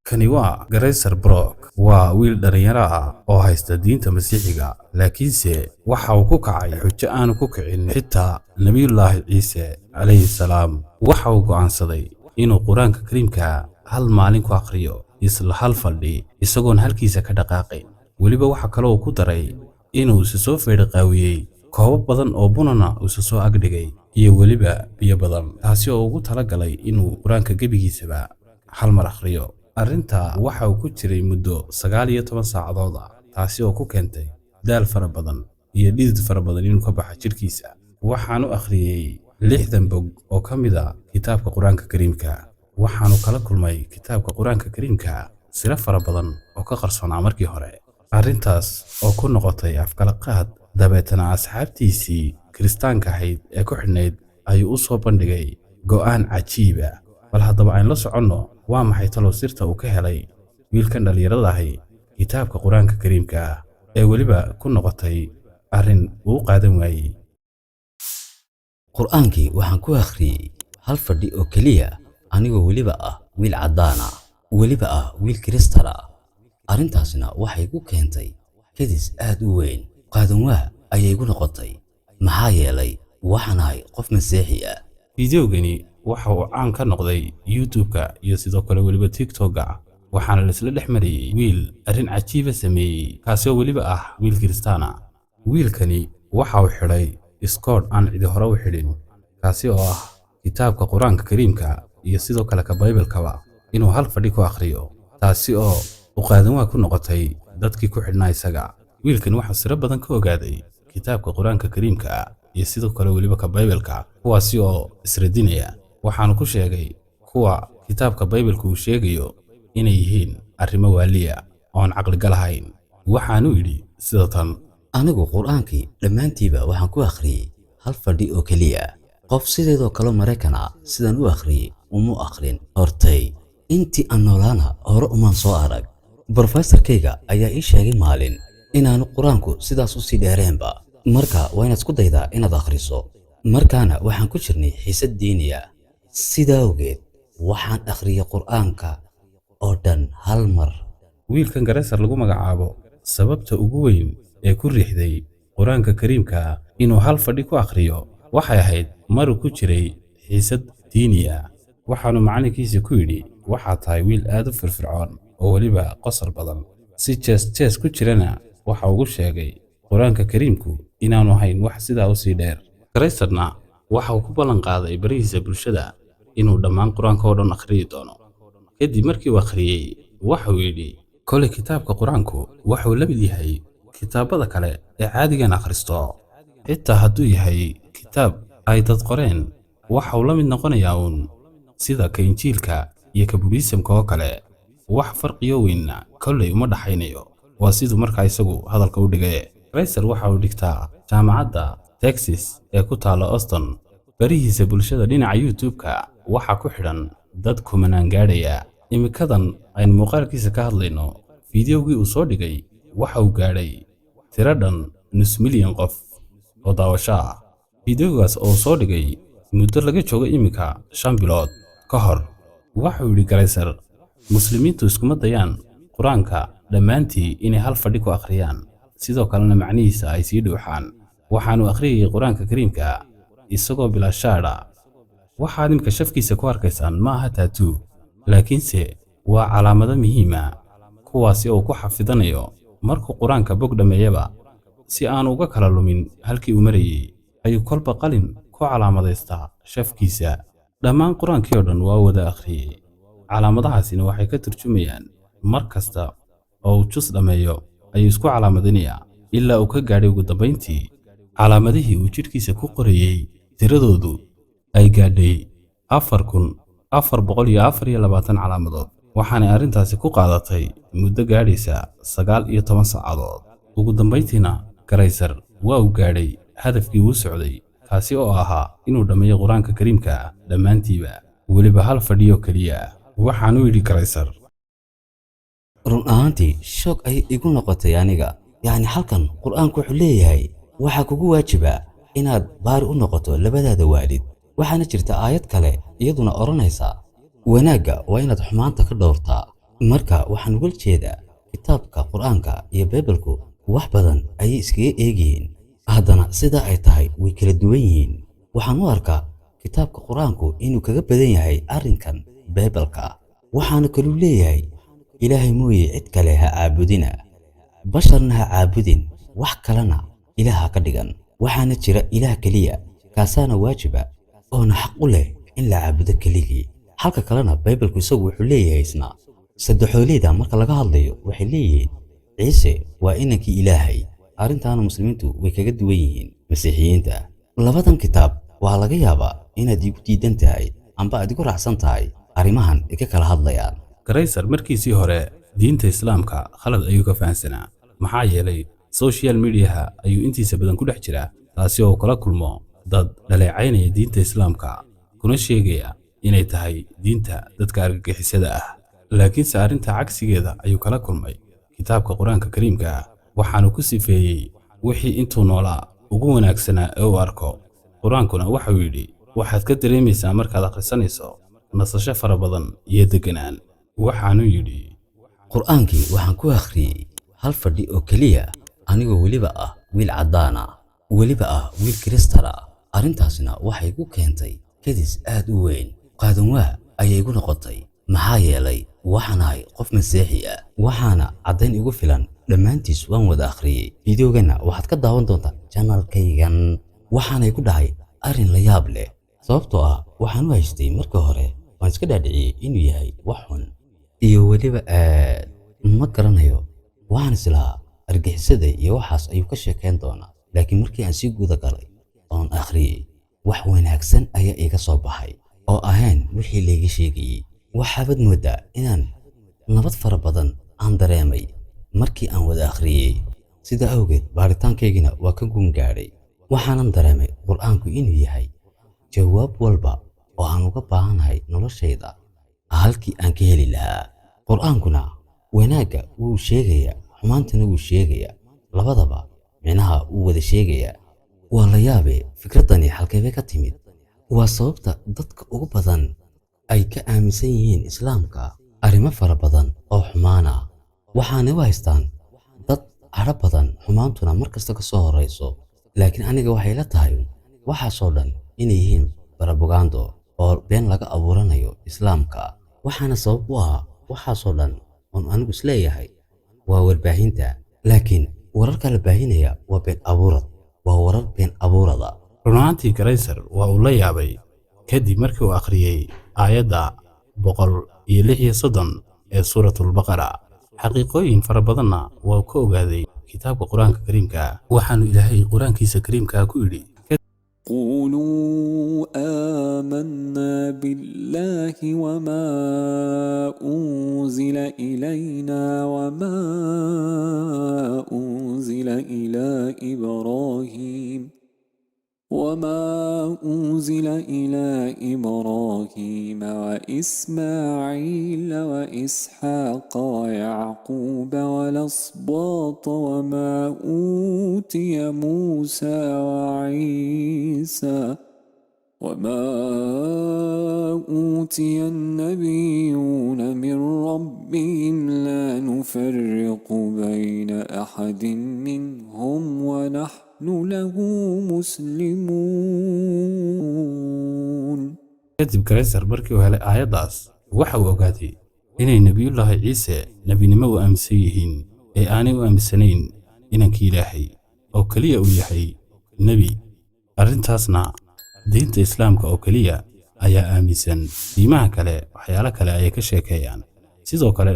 kani waa Grazer Brock waa wiil dhalinyaro ah oo haysta diinta Masiixiga laakiinse waxa uu ku kacay xujo aan ku kicin xitaa Nabiyullaahi Ciise calayhi salaam. waxa uu go'aansaday inuu Quraanka Kariimka hal maalin ku akhriyo isla hal fadhi isagoon halkiisa ka dhaqaaqay. weliba waxa kale oo ku daray inuu soo feedhaqaawiyay koobab badan oo bunana uu soo agdhigay iyo weliba biyo badan, taasi oo ugu talagalay inuu Quraanka gebigiisaba hal mar akhriyo. arrinta waxa uu ku jiray muddo 19 saacadood ah, taasi oo ku keentay daal fara badan iyo dhidid fara badan inuu ka baxo jirkiisa. waxaan u akhriyay 60 bog oo ka mid ah kitaabka Quraanka Kariimka. waxaan kala kulmay kitaabka Quraanka Kariimka sira fara badan oo ka qarsoonaa markii hore. arrintaas oo ku noqotay afkalaqaad dabeetana asxaabtiisii Kiristaanka ahayd ee ku xidhnayd ayuu u soo bandhigay go'aan cajiib ah. bal haddaba aan la soconno waa maxay talo sirta uu ka helay wiilkan dhalinyarada ahi kitaabka Quraanka Kariimka ee weliba ku noqotay arrin uu qaadan waayay. qur'aankii waxaan ku akhriyay hal fadhi oo kaliya anigoo weliba ah wiil cadaan ah, weliba ah wiil Kristaan ah. arrintaasna waxay ku keentay kadis aad u weyn. qaadan waa ayay igu noqotay maxaa yeelay waxaan ahay qof Masiixi ah. fiidiyowgani waxa uu caan ka noqday YouTube-ka iyo sidoo kale weliba TikTok-ga, waxaana la isla dhex mariyay wiil arrin cajiib ah sameeyay kaasoo weliba ah wiil Kristaan ah. wiilkani waxa uu xidhay iskood aan cidi hore u xidhin, kaasi oo ah kitaabka Quraanka Kariimka iyo sidoo kale ka Bible-kaba inuu hal fadhi ku akhriyo, taasi oo u qaadan waa ku noqotay dadkii ku xidhnaa isaga. wiilkani waxa sir badan ka ogaaday kitaabka Quraanka Kariimka iyo sidoo kale weliba ka Bible-ka, kuwaasi oo isradinaya. waxaan ku sheegay kuwa kitaabka Bible-ku uu sheegayo inay yihiin arrimo waaliya oo aan caqli galahayn. waxaanu yidhi sida tan: anigu qur'aankii dhammaantiiba waxaan ku akhriyay hal fadhi oo kaliya. qof sideedoo kale Maraykan ah sidaan u akhriyay uma akhrin hortay intii aan noolaana hore umaan soo arag. Professorkayga ayaa ii sheegay maalin inaanu quraanku sidaas u sii dheereenba, marka waa inaad isku daydaa inaad akhriso. markaana waxaan ku jirnay xiisad diiniya, sidaa awgeed waxaan akhriyay qur'aanka oo dhan hal mar. wiilkan Grazer lagu magacaabo sababta ugu weyn ee ku riixday Quraanka Kariimka inuu hal fadhi ku akhriyo waxay ahayd mar ku jiray xiisad diiniya. waxaanu macalinkiisa ku yidhi waxaad tahay wiil aad u firfircoon oo weliba qosol badan, si jees ku jirana waxa ugu sheegay Quraanka Kariimku inaanu ahayn wax sidaa u sii dheer. Grazerna waxa uu ku ballan qaaday barihiisa bulshada inuu dhammaan Quraanka oo dhan akhriyi doono. kadib markii uu akhriyay waxa uu yidhi kole kitaabka Quraanku waxa uu la mid yahay kitaabada kale ee caadigan akhristo, xitaa hadduu yahay kitaab ay dad qoreen waxa uu la mid noqonayaa uun sida ka Injiilka iyo ka Buddhismka oo kale. wax farqiyo weynna kolley uma dhaxaynayo. waa siduu markaa isagu hadalka u dhigay. Grazer waxa uu dhigtaa jaamacadda Texas ee ku taala Austin. barihiisa bulshada dhinaca YouTube-ka waxa ku xidhan dad kumanaan gaadhaya. imikadan aynu muuqaalkiisa ka hadlayno, fiidiyowgii uu soo dhigay waxa uu gaadhay tiro dhan 500,000 qof oo daawasho ah. fiidiyowgaas oo soo dhigay muddo laga joogo imika 5 bilood ka hor. waxa uu yidhi Grazer, muslimiintu iskuma dayaan Quraanka dhammaantii inay hal fadhi ku akhriyaan, sidoo kalena macnihiisa ay sii dhuuxaan. waxaanu akhriyay Quraanka Kariimka isagoo bilaa shaadha. waxaad imka shafkiisa ku arkaysaan ma aha tattoo, laakiinse waa calaamado muhiim ah kuwaasi oo ku xafidanayo markuu Quraanka bog dhameeyaba, si aanu uga kala lumin halkii uu marayay ayuu kolba qalin ku calaamadaystaa shafkiisa. dhammaan Quraankii oo dhan waa wada akhriyay. calaamadahaasina waxay ka turjumayaan mar kasta oo uu jus dhameeyo ayuu isku calaamadinayaa ilaa uu ka gaadhay ugu dambayntii calaamadihii uu jidhkiisa ku qorayay tiradoodu ay gaadhay 4,424 calaamadood. waxaanay arrintaasi ku qaadatay muddo gaadhaysa 19 saacadood. ugu dambayntiina Grazer waa uu gaadhay hadafkii uu socday, kaasi oo ahaa inuu dhammeeyo Quraanka Kariimka dhammaantiiba weliba hal fadhi oo kaliya. waxaanu yidhi Grazer, run ahaantii shoog ay igu noqotay aniga. yacni halkan qur'aanku wuxuu leeyahay waxaa kugu waajiba inaad baari u noqoto labadaada waalid. waxaana jirta aayad kale iyaduna oranaysa wanaagga waa inaad xumaanta ka dhowrtaa. marka waxaan uga jeedaa kitaabka qur-aanka iyo baybalku wax badan ayay iskaga eegyihiin, haddana sidaa ay tahay way kala duwan yihiin. waxaan u arkaa kitaabka qur-aanku inuu kaga badan yahay arrinkan baybalka, waxaana kaluu leeyahay ilaahay mooye cid kale ha caabudina, basharna ha caabudin, wax kalena ilaah ha ka dhigan. waxaana jira ilaah keliya, kaasaana waajiba oona xaq u leh in la caabudo keligii. halka kalena baybalku isagu wuxuu leeyahay isna saddexooleyda marka laga hadlayo waxay leeyihiin ciise waa inankii ilaahay. arrintaana muslimiintu way kaga duwan yihiin masiixiyiinta. labadan kitaab waa laga yaabaa inaad igu diidan tahay amba aad igu raacsan tahay arrimahan ay ka kala hadlayaan. Karaysar markiisii hore diinta islaamka khalad ayuu ka fahansanaa, maxaa yeelay social mediaha ayuu intiisa badan ku dhex jiraa, taasi oo kala kulmo dad dhaleecaynaya diinta islaamka kuna sheegaya inay tahay diinta dadka argagixisada ah. laakiinse arrinta cagsigeeda ayuu kala kulmay kitaabka qur-aanka kariimka ah, waxaanu ku sifeeyey wixii intuu noolaa ugu wanaagsanaa ee uu arko. qur-aankuna waxau yidhi waxaad ka dareemaysaa markaad akhrisanayso nasasho fara badan iyo deganaan. waxaanu yidhi qur-aankii waxaan ku akhriyey hal fadhi oo keliya, anigoo weliba ah wiil caddaana, weliba ah wiil kiristana. arrintaasna waxay ku keentay kadis aad u weyn. qaadanwaa ayay igu noqotay, maxaa yeelay waxaan ahay qof masiixi ah, waxaana caddayn igu filan dhammaantiis waan wada akhriyey. fideogana waxaad ka daawan doontaa janalkaygan. waxaanay ku dhahay arrin la yaab leh, sababtoo ah waxaan u haystay marka hore waan iska dhaadhiciyey inuu yahay wax xun iyo weliba aad ma garanayo. waxaan islahaa argixisada iyo waxaas ayuu ka sheekayn doonaa, laakiin markii aan sii guda galay oon akhriyey wax wanaagsan ayaa iga soo baxay oo ahayn wixii layga sheegayey. waxaabad moodaa inaan nabad fara badan aan dareemay markii aan wada akhriyey. sidaa awgeed baaritaankaygina waa ka guun gaadhay, waxaanan dareemay qur-aanku inuu yahay jawaab walba oo aan uga baahanahay noloshayda halkii aan ka heli lahaa. qur-aankuna wanaagga wuu sheegayaa, xumaantana wuu sheegayaa, labadaba micnaha wuu wada sheegayaa. waa la yaabee fikraddani halkeebay ka timid? waa sababta dadka ugu badan ay ka aaminsan yihiin islaamka arrimo fara badan oo xumaana, waxaanay u haystaan dad cadho badan, xumaantuna mar kasta ka soo horrayso. laakiin aniga waxay la tahay waxaasoo dhan inay yihiin barabogando oo been laga abuuranayo islaamka. waxaana sabab u ah waxaasoo dhan oon anigu isleeyahay waa warbaahinta, laakiin wararka la baahinaya waa been abuurad, waa warar been abuurada. runaantii Karaysar waa uu la yaabay kadib markii uu akhriyey aayadda 136 ee suuratul baqara. xaqiiqooyin fara badanna waa ka ogaaday kitaabka qur-aanka kariimka ah. waxaanu ilaahay qur-aankiisa kariimka ku yidhi قولوا آمنا بالله وما أنزل إلينا وما أنزل إلى إبراهيم وإسماعيل وإسحاق ويعقوب والأسباط وما أوتي موسى وعيسى وما أوتي النبيون من ربهم لا نفرق بين أحد منهم ونحن له مسلمون. kadib Karaysar markii uu helay aayaddaas waxa uu ogaaday inay nebiyullaahi ciise nebinimo u aaminsan yihiin ee aanay u aaminsanayn inankii ilaahay oo keliya uu yahay nebi. arrintaasna diinta islaamka oo keliya ayaa aaminsan, diimaha kale waxyaalo kale ayay ka sheekeeyaan. sidoo kale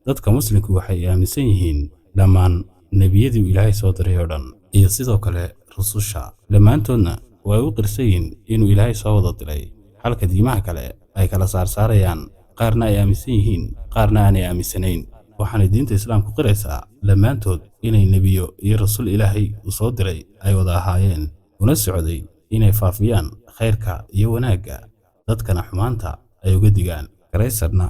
dadka muslimku waxay aaminsan yihiin dhammaan nebiyadii ilaahay soo diray oo dhan iyo sidoo kale rususha dhammaantoodna way u qirsayin inuu ilaahay soo wada diray, halka diimaha kale ay kala saarsaarayaan, qaarna ay aaminsan yihiin qaarna aanay aaminsanayn. waxaana diinta islaamku qiraysaa dhammaantood inay nebiyo iyo rasuul ilaahay uu soo diray ay wada ahaayeen, una socday inay faafiyaan khayrka iyo wanaagga, dadkana xumaanta ay uga digaan. Karaysarna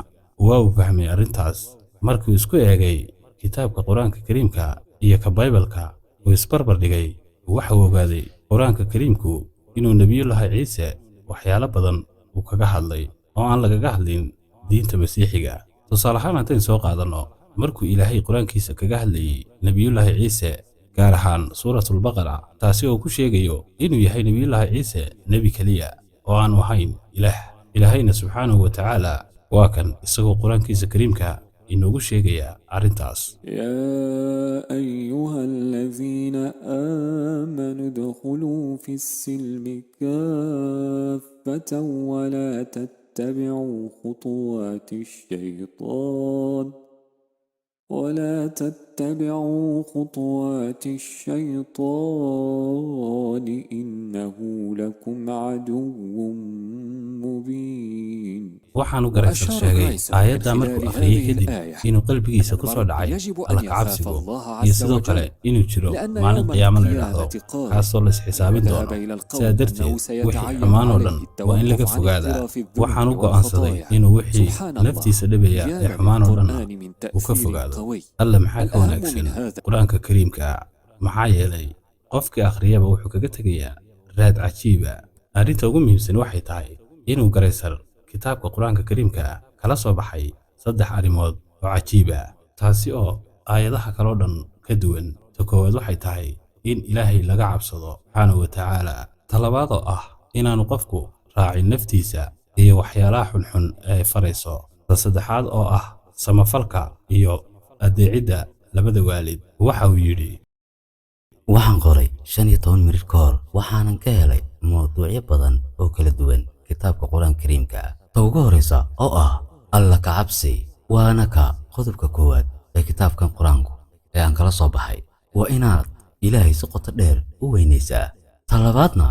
waa uu fahmay arrintaas markuu isku eegay kitaabka qur-aanka kariimka iyo ka baybalka uu isbarbar dhigay. waxa uu ogaaday qur-aanka kariimku inuu nebiyullaahi ciise waxyaalo badan uu kaga hadlay oo aan lagaga hadlin diinta masiixiga. tusaale ahaan haddaynu soo qaadanno markuu ilaahay qur-aankiisa kaga hadlayey nebiyullaahi ciise gaar ahaan suuratulbaqara taasi oo ku sheegayo inuu yahay nebiyullaahi ciise nebi keliya oo aanu ahayn ilaahayna subxaanahu wa tacaala waa kan isagoo qur-aankiisa kariimka inoogu sheegaya arrintaas. يا أيها الذين آمنوا ادخلوا في السلم كافة ولا تتبعوا خطوات الشيطان إنه لكم عدو مبين. waxaanu garaysan sheegay aayadda markuu akhriyey kadib inuu qalbigiisa ku soo dhacay alla ka cabsigu iyo sidoo kale inuu jiro maalin qiyaamo la yidhaahdo kaasoo la isxisaabin doono. sidaa darteed wixii xumaan oo dhan waa in laga fogaadaa. waxaanu go'aansaday inuu wixii naftiisa dhibaya ee xumaan oo dhanna uu ka fogaado. alla maxaa ka wanaagsan qur-aanka kariimka maxaa yeelay qofkii akhriyaba wuxuu kaga tegayaa raad cajiiba. arrinta ugu muhiimsan waxay tahay inuu garaysar kitaabka qur-aanka kariimka kala soo baxay 3 arrimood oo cajiib ah, taasi oo aayadaha kaloo dhan ka duwan. ta koowaad waxay tahay in ilaahay laga cabsado subxaanahu wa tacaala. ta labaad oo ah inaanu qofku raacin naftiisa iyo waxyaalaha xunxun ee farayso. ta saddexaad oo ah samafalka iyo adeecidda labada waalid. waxa uu yidhi waxaan qoray 15 mirir ka hor waxaanan ka helay mawduucyo badan oo kala duwan kitaabka qur-aanka kariimka. ta ugu horeysa oo ah alla ka cabsi waana ka qodobka koowaad ee kitaabkan qur-aanku ee aan kala soo baxay. waa inaad ilaahay si qoto dheer u weynaysaa. ta labaadna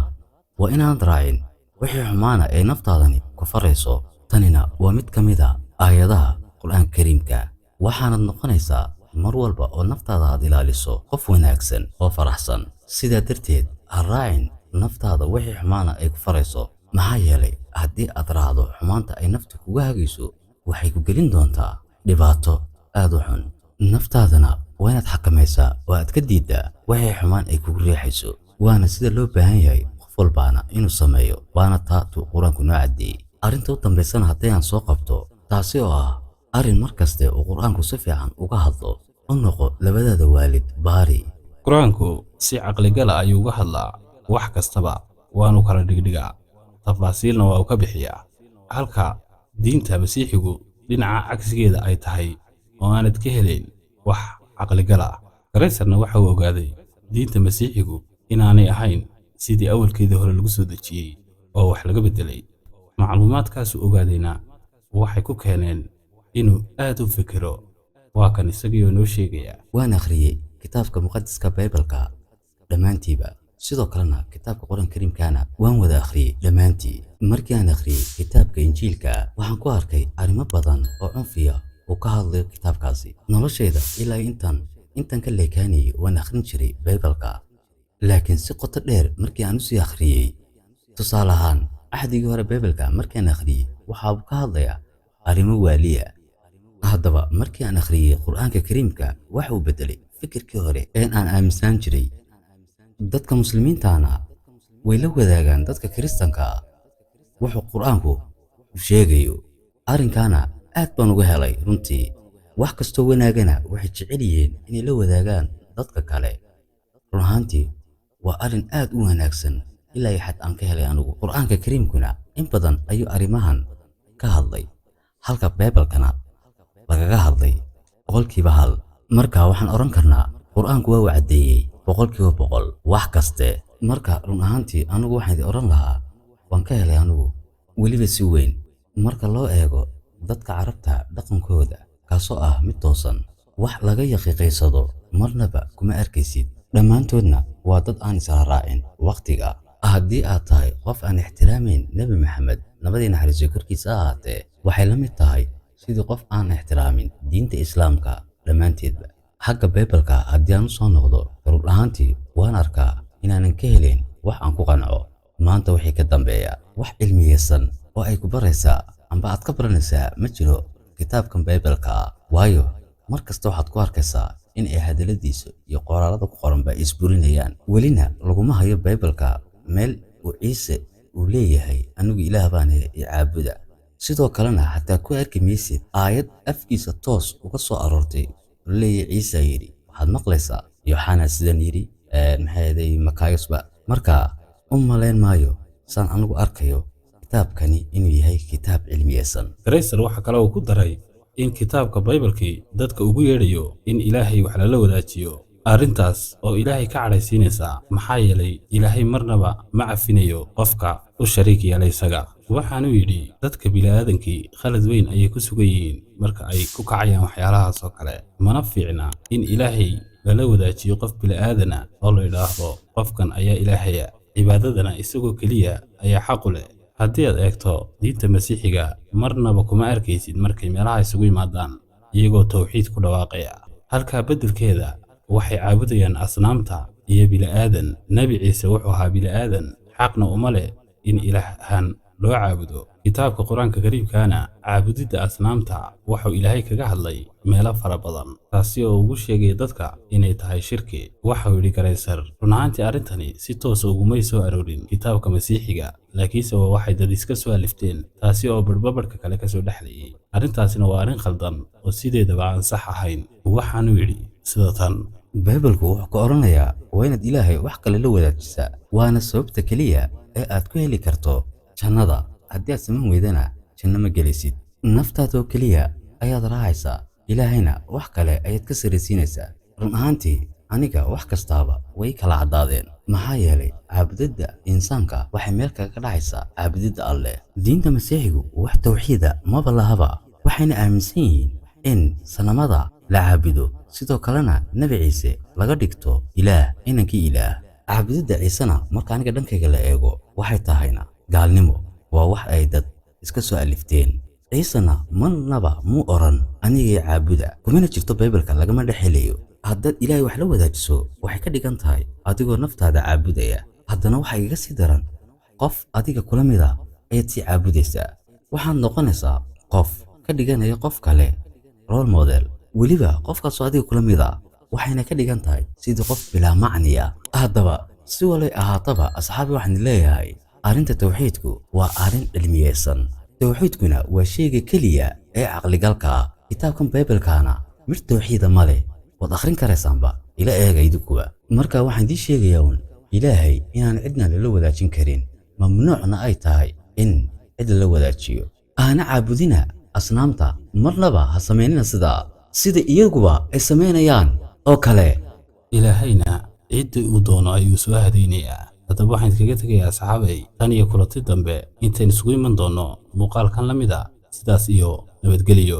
waa inaad raacin wixii xumaana ee naftaadani ku farayso. tanina waa mid ka mid ah aayadaha qur-aanka kariimka. waxaanad noqonaysaa mar walba oo naftaada aad ilaaliso qof wanaagsan oo faraxsan. sidaa darteed ha raacin naftaada wixii xumaana ay ku farayso, maxaa yeelay haddii aad raacdo xumaanta ay naftu kuga hagayso waxay ku gelin doontaa dhibaato aad u xun. naftaadana waa inaad xakamaysaa oo aad ka diiddaa wixii xumaan ay kugu riixayso. waana sida loo baahan yahay qof walbaana inuu sameeyo, waana taatuu qur-aanku noo caddeeyey. arrinta u dambaysana haddii aan soo qabto taasi oo ah arrin mar kaste uu qur-aanku si fiican uga hadlo u noqo labadaada waalid baari. qur-aanku si caqligala ayuu uga hadlaa wax kastaba, waanu kala dhigdhigaa, tafaasiilna waa uu ka bixiyaa. halka diinta masiixigu dhinaca cagsigeeda ay tahay oo aanad ka helayn wax caqligala ah. garaysarna waxa uu ogaaday diinta masiixigu inaanay ahayn sidii awalkeedii hore lagu soo dejiyey oo wax laga beddelay. macluumaadkaasuu ogaadayna waxay ku keeneen inuu aad u fikiro. waa kan isagii noo sheegaya. waan akhriyey kitaabka muqaddaska Baybalka dhammaantiiba, sidoo kalena kitaabka qur-aanka kariimkana waan wada akhriyey dhammaantii. markii aan akhriyey kitaabka injiilka waxaan ku arkay arrimo badan oo cunfiya oo ka hadlayo kitaabkaasi. noloshayda ilaa intan ka leekaanayay waan akhrin jiray Baybalka, laakiin si qoto dheer markii aan u sii akhriyey. tusaale ahaan axdigii hore Baybalka markaan akhriyey waxa uu ka hadlayaa arrimo waaliya. haddaba markii aan akhriyey qur-aanka kariimka waxa uu beddelay fikirkii hore ee aan aaminsan jiray. dadka muslimiintana way la wadaagaan dadka kiristanka ah wuxuu qur-aanku sheegayo. arrinkana aad baan uga helay runtii. wax kastoo wanaagana waxay jecel yihiin inay la wadaagaan dadka kale. run ahaantii waa arrin aad u wanaagsan ilaa xad aan ka helay anigu. qur-aanka kariimkuna in badan ayuu arrimahan ka hadlay, halka Baybalkana lagaga hadlay 100%. marka waxaan oran karnaa qur-aanku waa uu caddeeyey 100% wax kaste. marka run ahaantii anigu waxaan oran lahaa waan ka helay anigu weliba si weyn marka loo eego dadka carabta dhaqankooda, kaasoo ah mid toosan, wax laga yaqiiqaysado marnaba kuma arkaysid. dhammaantoodna waa dad aan isla raacin waqtiga. haddii aad tahay qof aan ixtiraamayn nebi maxamed nabadii naxariiso korkiisa ahaatee waxay la mid tahay sidii qof aan ixtiraamin diinta islaamka dhammaanteedba. xagga Baybalka haddii aan u soo noqdo, run ahaantii waan arkaa inaanan ka helayn wax aan ku qanco. maanta wixii ka dambeeya wax cilmiyeysan oo ay ku baraysaa amba aad ka baranaysaa ma jiro kitaabkan Baybalka, waayo mar kasta waxaad ku arkaysaa in ay hadaladiisa iyo qoraalada ku qoranba isburinayaan. welina laguma hayo Baybalka meel uu Ciise uu leeyahay anigu ilaah baan i caabuda. sidoo kalena xataa ku arki maysid aayad afkiisa toos uga soo aroortay oo leeyahay ciise yidhi waxaad maqlaysaa yooxana sidan yidhi maxay makaayosba marka u malayn maayo saan anigu arkayo kitaabkani inuu yahay kitaab cilmiyeysan. Gracer waxa kale uu ku daray in kitaabka Baybalkii dadka ugu yeedhayo in Ilaahay wax lala wadaajiyo arrintaas oo Ilaahay ka cadhaysiinaysa maxaa yeelay Ilaahay marnaba ma cafinayo qofka u shariik yeelay isaga. waxaanu yidhi dadka bini'aadankii khalad weyn ayay ku sugan yihiin marka ay ku kacayaan waxyaalahaas oo kale mana fiicna in Ilaahay lala wadaajiyo qof bini'aadana oo la yidhaahdo qofkan ayaa Ilaahaya cibaadadana isagoo keliya ayaa xaq u leh. haddii aad eegto diinta masiixiga marnaba kuma arkaysid markay meelaha isugu yimaadaan iyagoo tawxiid ku dhawaaqaya halka beddelkeeda waxay caabudayaan asnaamta iyo bini'aadan. Nabi Ciise wuxuu ahaa bini'aadan xaqna uma leh in ilaahan loo caabudo. kitaabka quraanka kariimkaana caabudidda asnaamta wuxuu Ilaahay kaga hadlay meelo fara badan taasi oo ugu sheegay dadka inay tahay shirki. waxau yidhi Gracer runaantii arrintani si toos ugumay soo aroorin kitaabka masiixiga laakiinse waxay dad iska soo alifteen taasi oo barbarka kale ka soo dhaxlayay. arrintaasina waa arrin khaldan oo sideedaba aan sax ahayn. waxaanu yidhi sida tan Baybalku wuxuu ku oranayaa waa inaad Ilaahay wax kale la wadaajisaa waana sababta kaliya ee aad ku heli karto jannada. haddii aad samayn weydana janno ma gelaysid. naftaada oo kaliya ayaad raacaysaa Ilaahayna wax kale ayaad ka saraysiinaysaa. run ahaantii aniga wax kastaaba way kala caddaadeen maxaa yeelay caabudidda insaanka waxay meel kaga dhacaysaa caabudidda Alle. diinta masiixigu wax tawxiida maba lahaba waxayna aaminsan yihiin in sanamada la caabudo sidoo kalena Nabi Ciise laga dhigto ilaah inankii ilaah. caabudidda Ciisena marka aniga dhankayga la eego waxay tahayna gaalnimo waa wax ay dad iska soo alifteen. Ciisena marnaba muu oran anigay caabuda kumana jirto Baybalka lagama dhexelayo. haddaad Ilaahay wax la wadaajiso waxay ka dhigan tahay adigoo naftaada caabudaya. haddana waxa iga sii daran qof adiga kula mid ah ayaad sii caabudaysaa. waxaad noqonaysaa qof ka dhiganaya qof kale role model weliba qofkaasoo adiga kula mid ah waxayna ka dhigan tahay sidii qof bilaa macniya. haddaba si walay ahaataba asxaabi waxaan leeyahay arrinta tawxiidku waa arrin cilmiyeysan. tawxiidkuna waa shayga keliya ee caqligalka ah. kitaabkan Baybalkaana mid tawxiida ma leh waad akhrin karaysaanba ila eega idinkuba. marka waxaan idin sheegayaa Ilaahay inaan cidna lala wadaajin karin mamnuucna ay tahay in cid la wadaajiyo. aana caabudina asnaamta marnaba ha samaynina sida iyaguba ay samaynayaan oo kale. Ilaahayna cidda uu doono ayuu soo hadaynayaa. haddaba waxaan kaga tegayaa saxaabay tan iyo kulanti dambe intaan isugu iman doono muuqaalkan la mid ah sidaas iyo nabadgelyo.